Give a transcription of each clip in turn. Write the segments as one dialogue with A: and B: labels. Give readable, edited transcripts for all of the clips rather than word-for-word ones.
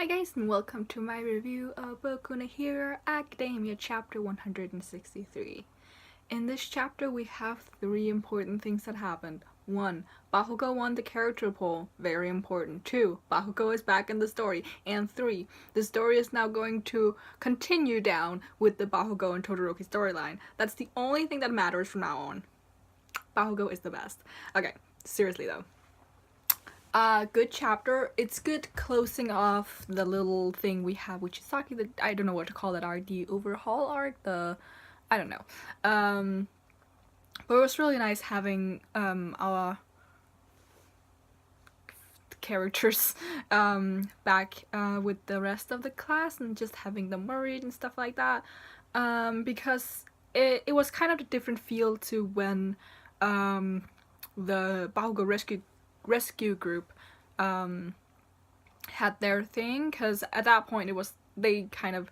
A: Hi guys, and welcome to my review of Boku no Hero Academia chapter 163. In this chapter we have three important things that happened. 1. Bakugo won the character poll, very important. 2. Bakugo is back in the story. And 3. The story is now going to continue down with the Bakugo and Todoroki storyline. That's the only thing that matters from now on. Bakugo is the best. Okay, seriously though. Good chapter. It's good closing off the little thing we have with Chisaki, that I don't know what to call that arc, the overhaul arc, I don't know. But it was really nice having our characters back with the rest of the class and just having them worried and stuff like that. Because it was kind of a different feel to when the Bakugo rescue group had their thing, because at that point they kind of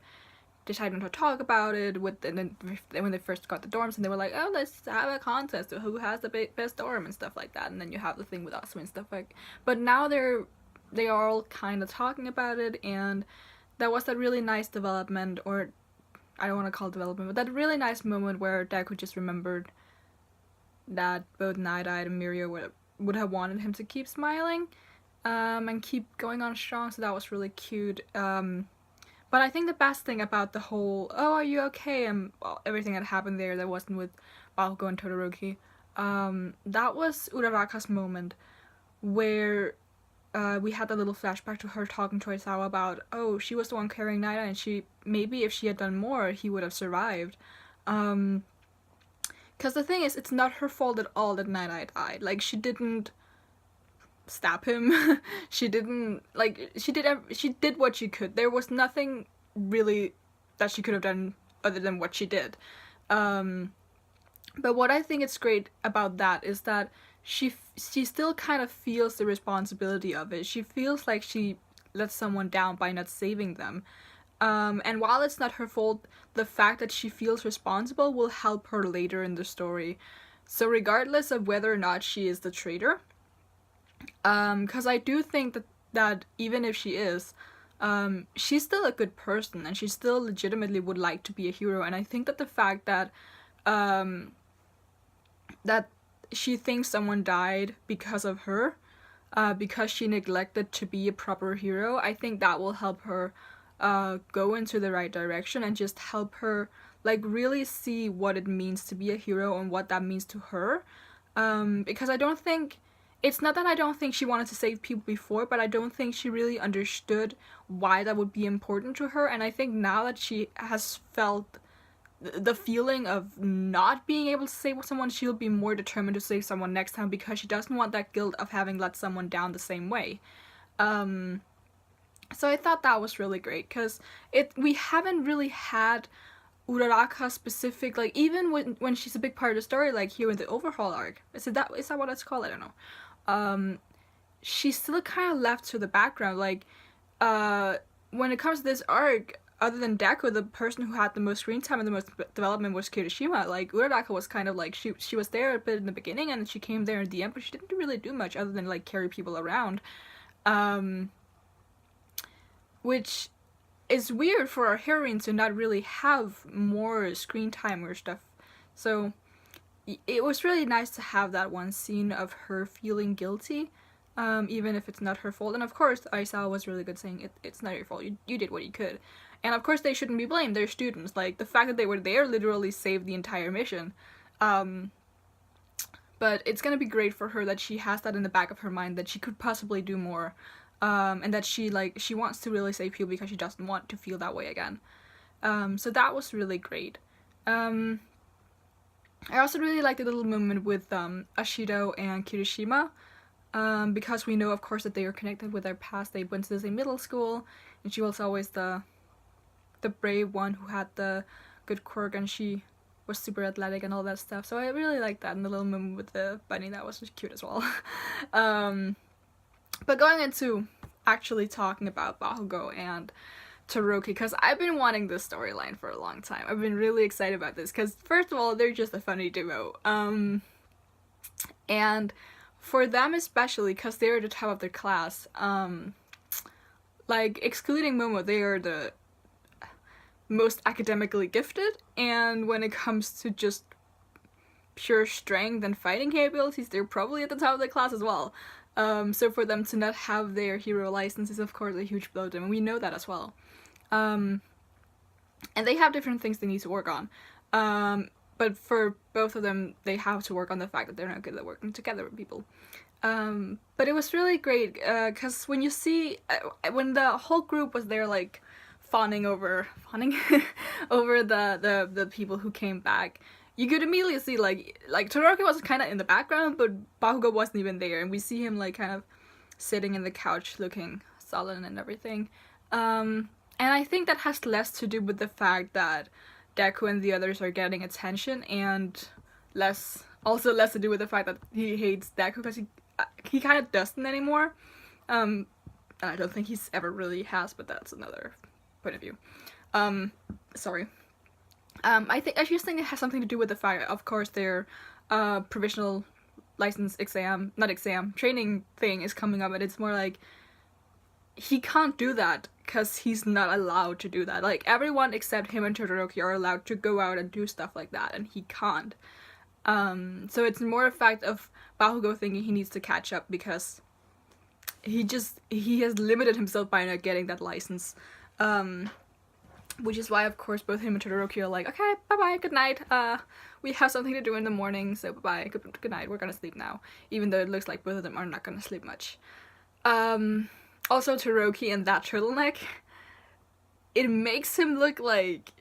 A: decided not to talk about it when they first got the dorms, and they were like, oh, let's have a contest of who has the best dorm and stuff like that, and then you have the thing with us and stuff like. But now they are all kind of talking about it, and that was that really nice development, or I don't want to call it development, but that really nice moment where Deku just remembered that both Night-Eye and Mirio would have wanted him to keep smiling and keep going on strong, so that was really cute. But I think the best thing about the whole, oh, are you okay, and everything that happened there that wasn't with Bakugo and Todoroki, that was Uraraka's moment, where we had a little flashback to her talking to Aizawa about, oh, she was the one carrying Night-Eye, and maybe if she had done more, he would have survived. Because the thing is, it's not her fault at all that Night-Eye died. Like, she didn't stab him. She didn't, like, she did what she could. There was nothing really that she could have done other than what she did. But what I think is great about that is that she still kind of feels the responsibility of it. She feels like she let someone down by not saving them. And while it's not her fault, the fact that she feels responsible will help her later in the story. So regardless of whether or not she is the traitor, because I do think that even if she is, she's still a good person, and she still legitimately would like to be a hero. And I think that the fact that that she thinks someone died because of her, because she neglected to be a proper hero, I think that will help her go into the right direction and just help her, like, really see what it means to be a hero and what that means to her. Because it's not that I don't think she wanted to save people before, but I don't think she really understood why that would be important to her. And I think now that she has felt the feeling of not being able to save someone, she'll be more determined to save someone next time, because she doesn't want that guilt of having let someone down the same way. So I thought that was really great, because we haven't really had Uraraka specific, like, even when she's a big part of the story, like here in the overhaul arc. Is that what it's called? I don't know. She's still kind of left to the background. Like, when it comes to this arc, other than Deku, the person who had the most screen time and the most development was Kirishima. Like, Uraraka was kind of like, she was there a bit in the beginning, and she came there in the end, but she didn't really do much other than, like, carry people around. Which is weird for our heroine to not really have more screen time or stuff. So it was really nice to have that one scene of her feeling guilty, even if it's not her fault. And of course, Aizawa was really good saying, it's not your fault, you did what you could. And of course they shouldn't be blamed, they're students. Like, the fact that they were there literally saved the entire mission. But it's gonna be great for her that she has that in the back of her mind, that she could possibly do more. And that she wants to really save people because she doesn't want to feel that way again. So that was really great. I also really liked the little moment with Ashido and Kirishima, because we know, of course, that they are connected with their past. They went to the same middle school, and she was always the brave one who had the good quirk, and she was super athletic and all that stuff. So I really liked that, and the little moment with the bunny, that was just cute as well. But going into actually talking about Bakugo and Todoroki, because I've been wanting this storyline for a long time. I've been really excited about this, because first of all, they're just a funny duo. And for them especially, because they're the top of their class, like, excluding Momo, they are the most academically gifted, and when it comes to just pure strength and fighting capabilities, they're probably at the top of the class as well. So for them to not have their hero license is of course a huge blow to them, and we know that as well. And they have different things they need to work on. But for both of them, they have to work on the fact that they're not good at working together with people. But it was really great, because when you see, when the whole group was there, like, fawning over over the people who came back, you could immediately see, like Todoroki was kind of in the background, but Bakugou wasn't even there, and we see him, like, kind of sitting in the couch looking sullen and everything. And I think that has less to do with the fact that Deku and the others are getting attention, and less to do with the fact that he hates Deku, because he kind of doesn't anymore. And I don't think he's ever really has, but that's another point of view. Sorry. I just think it has something to do with the fact, of course, their provisional license training thing is coming up, and it's more like he can't do that because he's not allowed to do that. Like, everyone except him and Todoroki are allowed to go out and do stuff like that, and he can't. So it's more a fact of Bakugou thinking he needs to catch up because he has limited himself by not getting that license. Which is why, of course, both him and Todoroki are like, okay, bye-bye, good night, we have something to do in the morning, so bye-bye, good night, we're gonna sleep now. Even though it looks like both of them are not gonna sleep much. Also, Todoroki and that turtleneck, it makes him look like,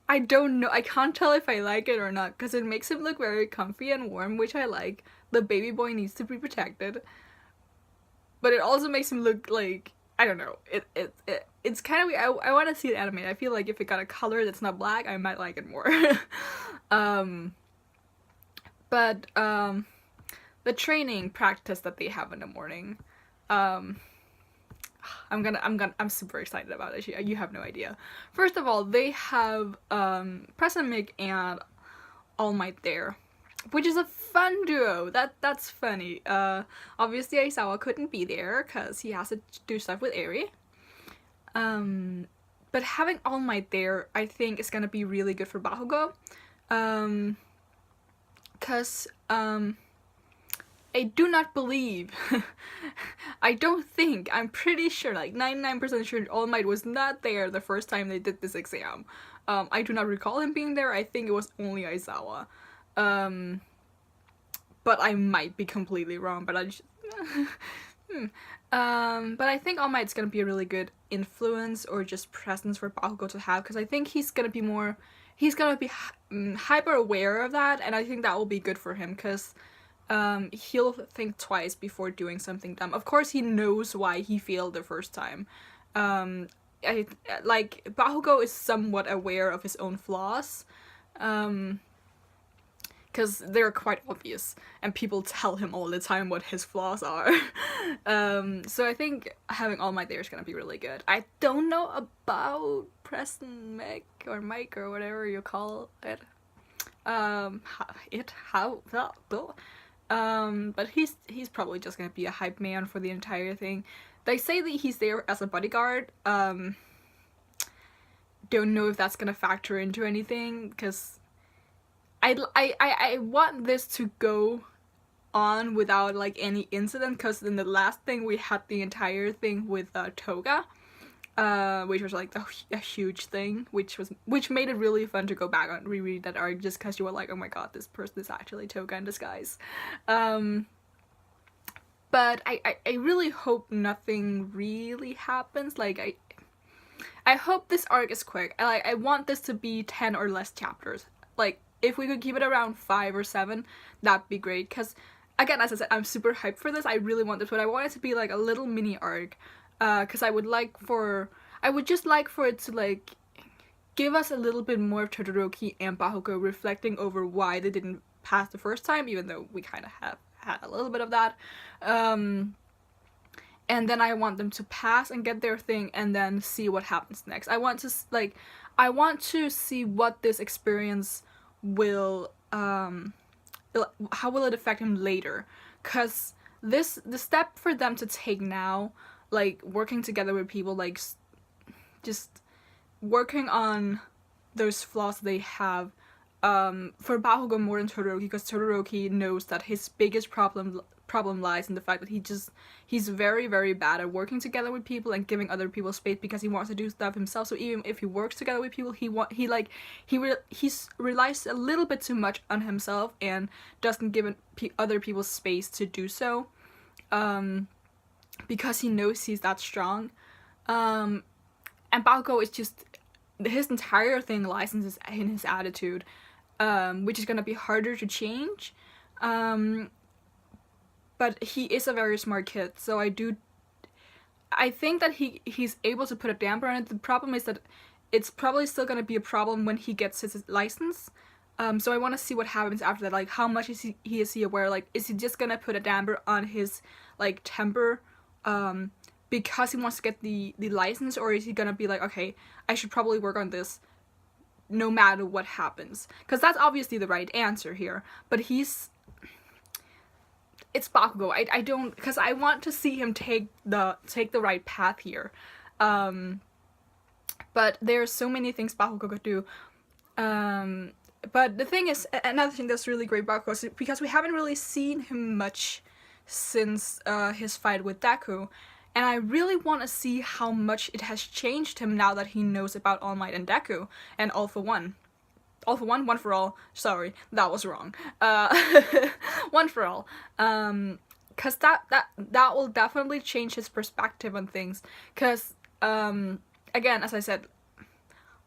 A: I don't know, I can't tell if I like it or not, because it makes him look very comfy and warm, which I like. The baby boy needs to be protected. But it also makes him look like, I don't know, it's kind of weird. I want to see it animated. I feel like if it got a color that's not black, I might like it more. But the training practice that they have in the morning, I'm super excited about it. You have no idea. First of all, they have Present Mick and All Might there, which is a fun duo. That's funny. Obviously Aizawa couldn't be there because he has to do stuff with Eri. But having All Might there, I think, is gonna be really good for Bakugou. Because I do not believe, I'm pretty sure, like 99% sure, All Might was not there the first time they did this exam. I do not recall him being there. I think it was only Aizawa. But I might be completely wrong, but I just but I think All Might's gonna be a really good influence or just presence for Bakugou to have, because I think he's gonna be hyper aware of that, and I think that will be good for him, because he'll think twice before doing something dumb. Of course, he knows why he failed the first time. Like, Bakugou is somewhat aware of his own flaws, because they're quite obvious, and people tell him all the time what his flaws are. So I think having All Might there is gonna be really good. I don't know about Preston Mick or Mike or whatever you call it. But he's probably just gonna be a hype man for the entire thing. They say that he's there as a bodyguard. Don't know if that's gonna factor into anything, because I want this to go on without like any incident, because in the last thing we had the entire thing with Toga, which was like a huge thing, which made it really fun to go back and reread that arc, just because you were like, oh my god, this person is actually Toga in disguise. But I really hope nothing really happens. Like, I hope this arc is quick. I want this to be 10 or less chapters. Like, if we could keep it around 5 or 7, that'd be great. Because, again, as I said, I'm super hyped for this. I really want this, but I want it to be like a little mini arc. Because I would just like for it to, like, give us a little bit more of Todoroki and Bakugou reflecting over why they didn't pass the first time, even though we kind of have had a little bit of that. And then I want them to pass and get their thing, and then see what happens next. I want to see what this experience will, how will it affect him later. Because the step for them to take now, like working together with people, like just working on those flaws they have. For Bakugo more than Todoroki, because Todoroki knows that his biggest problem lies in the fact that he's very, very bad at working together with people and giving other people space because he wants to do stuff himself. So even if he works together with people, he relies a little bit too much on himself and doesn't give other people space to do so, because he knows he's that strong. And Bakugo is just, his entire thing lies in his attitude, which is gonna be harder to change. But he is a very smart kid, so I think that he's able to put a damper on it. The problem is that it's probably still gonna be a problem when he gets his license. So I want to see what happens after that. Like, how much is he aware? Like, is he just gonna put a damper on his like temper, because he wants to get the license, or is he gonna be like, okay, I should probably work on this no matter what happens? Because that's obviously the right answer here. But it's Bakugo. I don't, because I want to see him take the right path here. But there's so many things Bakugo could do. But the thing is, another thing that's really great about Bakugo is because we haven't really seen him much since his fight with Deku, and I really want to see how much it has changed him now that he knows about All Might and Deku and All for One. All for One, One for All. Sorry, that was wrong. One for All. Cause that will definitely change his perspective on things. Cause again, as I said,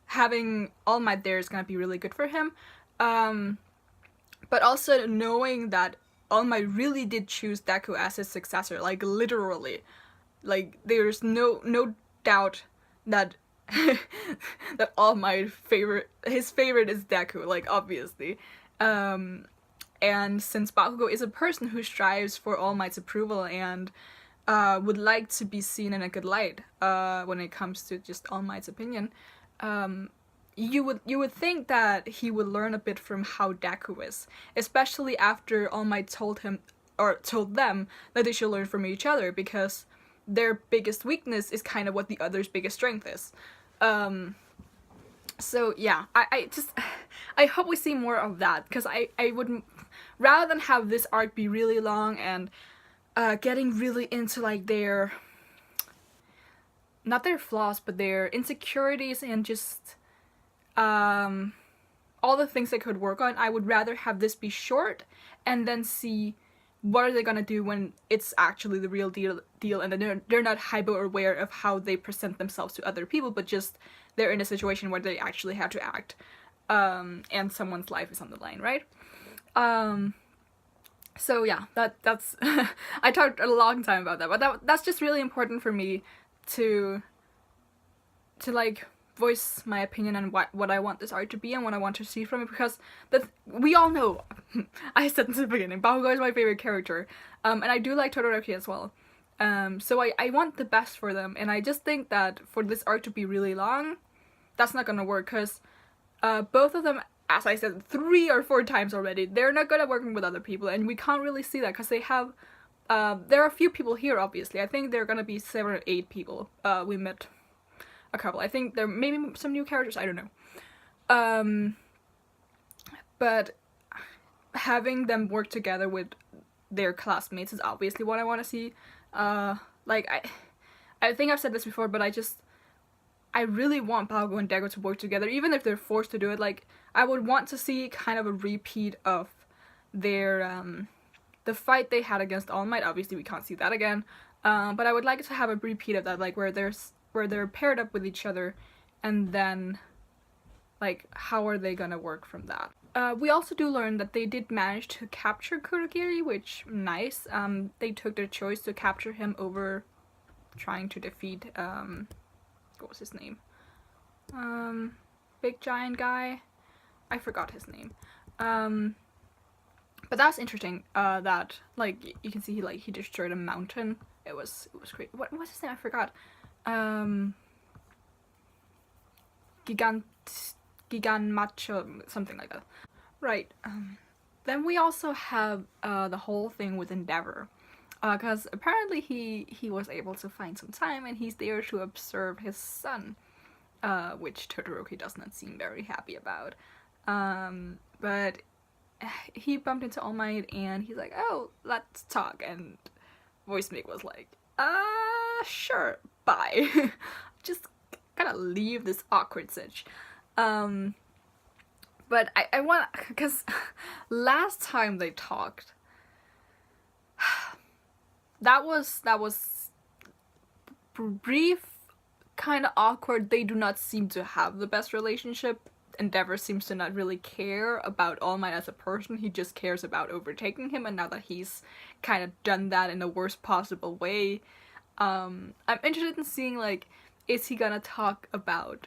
A: having All Might there is gonna be really good for him. But also knowing that All Might really did choose Deku as his successor, like literally. Like, there's no doubt that that All Might his favorite is Deku, like, obviously. And since Bakugo is a person who strives for All Might's approval and would like to be seen in a good light when it comes to just All Might's opinion, you would think that he would learn a bit from how Deku is, especially after All Might told them that they should learn from each other, because their biggest weakness is kind of what the other's biggest strength is. So yeah, I hope we see more of that, because I would, rather than have this arc be really long and getting really into like not their flaws, but their insecurities and just all the things they could work on, I would rather have this be short and then see what are they gonna do when it's actually the real deal and then they're not hyper aware of how they present themselves to other people, but just they're in a situation where they actually have to act, and someone's life is on the line, right? So yeah, that's I talked a long time about that, but that's just really important for me to like voice my opinion on what I want this art to be and what I want to see from it, because we all know, I said in the beginning, Bakugo is my favorite character, and I do like Todoroki as well, so I want the best for them, and I just think that for this art to be really long, that's not gonna work, because both of them, as I said 3 or 4 times already, they're not good at working with other people, and we can't really see that because they have there are a few people here, obviously. I think there are gonna be 7 or 8 people. We met a couple. I think there may be some new characters, I don't know. But having them work together with their classmates is obviously what I want to see. Like, I think I've said this before, but I really want Bakugo and Deku to work together, even if they're forced to do it. Like, I would want to see kind of a repeat of their, the fight they had against All Might. Obviously, we can't see that again. But I would like to have a repeat of that, like, where they're paired up with each other, and then, like, how are they gonna work from that? We also do learn that they did manage to capture Kurogiri, which, nice. They took their choice to capture him over trying to defeat, what was his name? Big giant guy? I forgot his name. But that's interesting, that, like, you can see he destroyed a mountain. It was great. What was his name? I forgot. Gigan Macho, something like that. Right. Then we also have the whole thing with Endeavor. Because apparently he was able to find some time, and he's there to observe his son, which Todoroki does not seem very happy about. But he bumped into All Might, and he's like, "Oh, let's talk." And Voice Make was like, sure, bye." Just gotta leave this awkward sitch. But I want, because last time they talked, that was brief, kind of awkward. They do not seem to have the best relationship. Endeavor seems to not really care about All Might as a person. He just cares about overtaking him, and now that he's kind of done that in the worst possible way, I'm interested in seeing, like, is he gonna talk about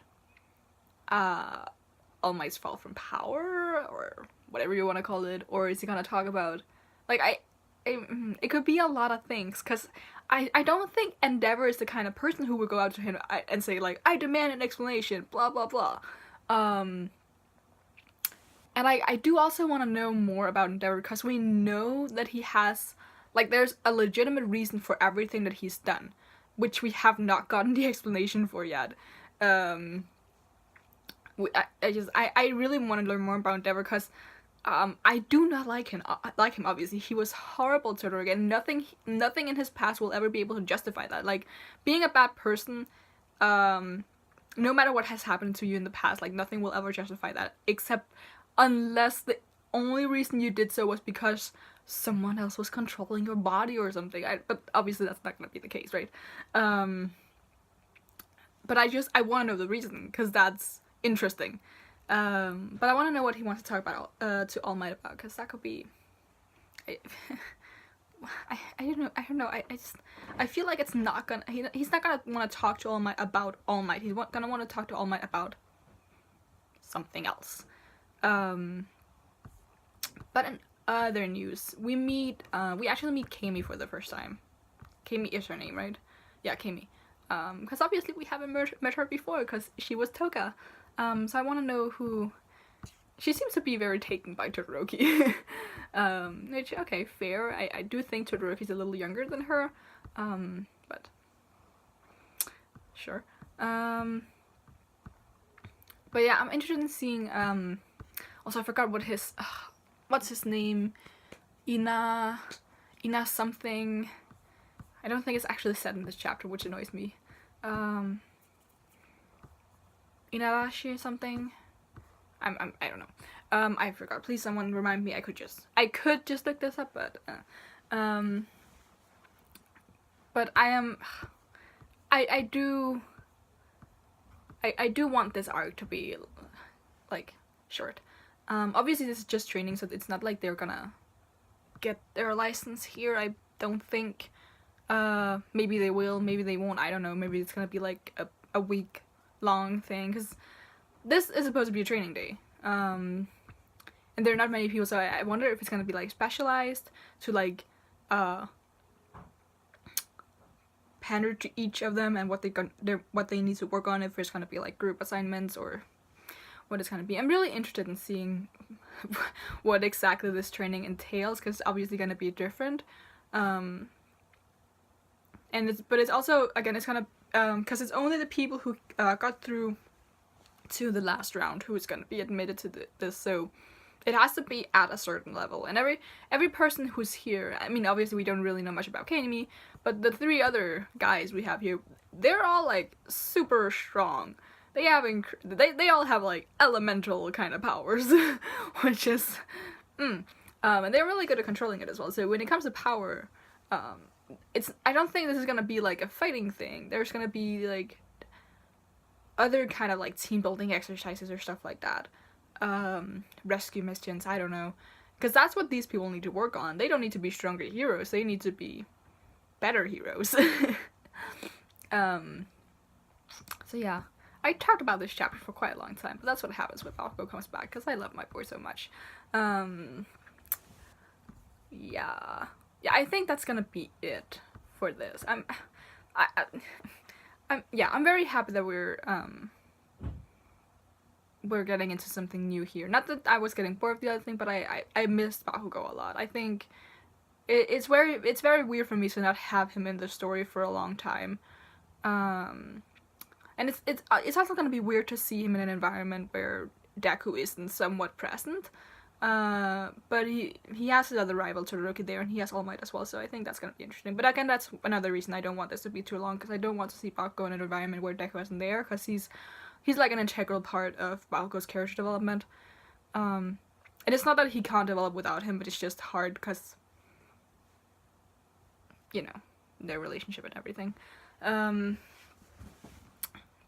A: All Might's fall from power, or whatever you want to call it, or is he gonna talk about, like, it could be a lot of things, because I don't think Endeavor is the kind of person who would go out to him and say, like, "I demand an explanation, blah blah blah." And I do also want to know more about Endeavor, because we know that he has, like, there's a legitimate reason for everything that he's done, which we have not gotten the explanation for yet. I really want to learn more about Endeavor, because I do not like him. Obviously, he was horrible to Todoroki, and nothing in his past will ever be able to justify that. Like, being a bad person, no matter what has happened to you in the past, like, nothing will ever justify that, except unless the only reason you did so was because someone else was controlling your body or something. But obviously that's not gonna be the case, right? But I want to know the reason, because that's interesting. But I want to know what he wants to talk about to All Might about, because that could be. I don't know. I feel like it's not gonna. He's not gonna want to talk to All Might about All Might. He's gonna want to talk to All Might about something else. But in other news, we actually meet Kami for the first time. Kami is her name, right? Yeah, Kami. Because obviously we haven't met her before, because she was Toka. So I want to know who. She seems to be very taken by Todoroki. Which, okay, fair. I do think Todoroki's a little younger than her. But sure. But yeah, I'm interested in seeing. Also, I forgot what his. What's his name? Ina something. I don't think it's actually said in this chapter, which annoys me. Inarashi or something. I don't know. I forgot. Please, someone remind me. I could just look this up, but I do want this arc to be, like, short. Obviously this is just training, so it's not like they're gonna get their license here. I don't think. Maybe they will, maybe they won't. I don't know. Maybe it's gonna be like a week long thing, because this is supposed to be a training day. And there are not many people, so I wonder if it's gonna be, like, specialized to, like, pander to each of them and what they need to work on, if there's gonna be, like, group assignments or what it's gonna be. I'm really interested in seeing what exactly this training entails, because it's obviously gonna be different. But it's also, again, it's gonna because it's only the people who got through to the last round who is gonna be admitted to this, so it has to be at a certain level. And every person who's here, I mean, obviously we don't really know much about Kanemi, but the 3 other guys we have here, they're all, like, super strong. They all have, like, elemental kind of powers, which is, and they're really good at controlling it as well. So when it comes to power, I don't think this is gonna be, like, a fighting thing. There's gonna be, like, other kind of, like, team building exercises or stuff like that. Rescue missions, I don't know. Because that's what these people need to work on. They don't need to be stronger heroes, they need to be better heroes. So yeah. I talked about this chapter for quite a long time, but that's what happens when Bakugo comes back, because I love my boy so much. Yeah, I think that's gonna be it for this. I'm very happy that we're getting into something new here. Not that I was getting bored of the other thing, but I missed Bakugo a lot. I think it's very weird for me to not have him in the story for a long time. And it's also gonna be weird to see him in an environment where Deku isn't somewhat present. But he has his other rival Todoroki there, and he has All Might as well, so I think that's gonna be interesting. But again, that's another reason I don't want this to be too long, because I don't want to see Bakugo in an environment where Deku isn't there, because he's like an integral part of Bakugou's character development. And it's not that he can't develop without him, but it's just hard because, you know, their relationship and everything. But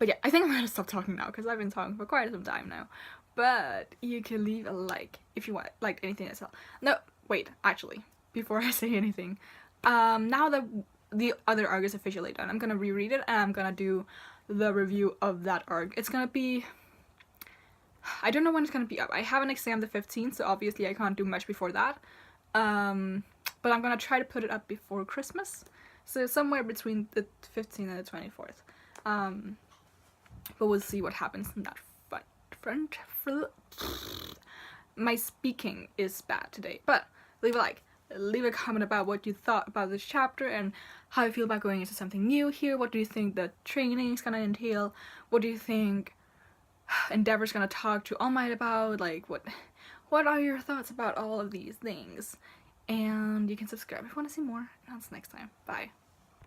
A: yeah, I think I'm gonna stop talking now because I've been talking for quite some time now. But you can leave a like if you want, like anything as well. No, wait, actually, before I say anything, now that the other arc is officially done, I'm gonna reread it and I'm gonna do the review of that arc. It's gonna be, I don't know when it's gonna be up. I have an exam the 15th, so obviously I can't do much before that. But I'm gonna try to put it up before Christmas, so somewhere between the 15th and the 24th. But we'll see what happens in that front. My speaking is bad today, but leave a like, leave a comment about what you thought about this chapter and how you feel about going into something new here. What do you think the training is gonna entail? What do you think Endeavor's gonna talk to All Might about? Like, what are your thoughts about all of these things? And you can subscribe if you want to see more. And that's next time. Bye.